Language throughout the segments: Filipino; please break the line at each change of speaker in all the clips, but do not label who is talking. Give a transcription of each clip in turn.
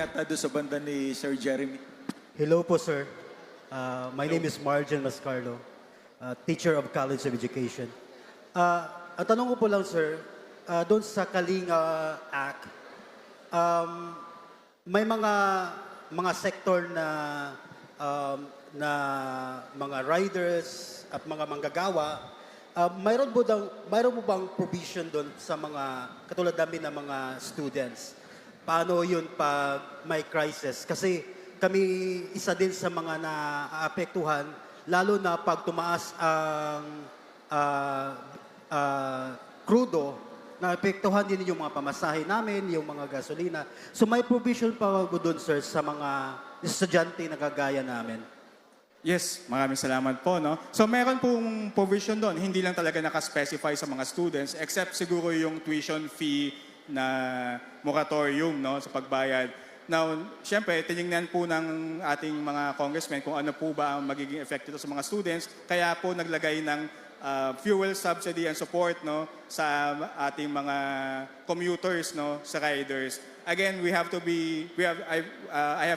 yata doon sa banda ni Sir Jeremy.
Hello po, sir. My name is Marjan Mascarlo, teacher of College of Education. Ang tanong ko po lang, sir, doon sa Kalinga Act, may mga sektor na mga riders at mga manggagawa, mayroon po bang provision doon sa mga katulad namin na mga students? Paano yun pag may crisis? Kasi kami isa din sa mga naaapektuhan, lalo na pag tumaas ang krudo, naapektuhan din yung mga pamasahe namin, yung mga gasolina. So may provision pa po doon, sir, sa mga estudyante na kagaya namin.
Yes, maraming salamat po. No? So meron pong provision doon. Hindi lang talaga nakaspecify sa mga students except siguro yung tuition fee na moratorium, no, sa pagbayad. Now, siyempre, tinignan po ng ating mga congressmen kung ano po ba ang magiging effect ito sa mga students. Kaya po naglagay ng fuel subsidy and support, no, sa ating mga commuters, no, sa riders. Again, I have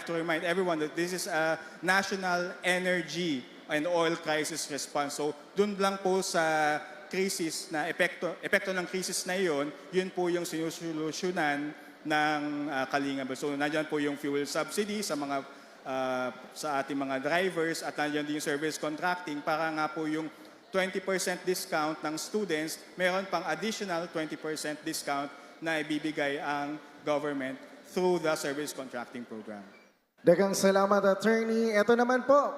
to remind everyone that this is a national energy and oil crisis response. So, dun lang po sa krisis na epekto ng krisis na yun po yung sinusolusyonan ng Kalinga. So, nandiyan po yung fuel subsidy sa mga sa ating mga drivers at nandiyan din yung service contracting para nga po yung 20% discount ng students, meron pang additional 20% discount na ibibigay ang government through the service contracting program.
Daghang salamat, attorney. Ito naman po,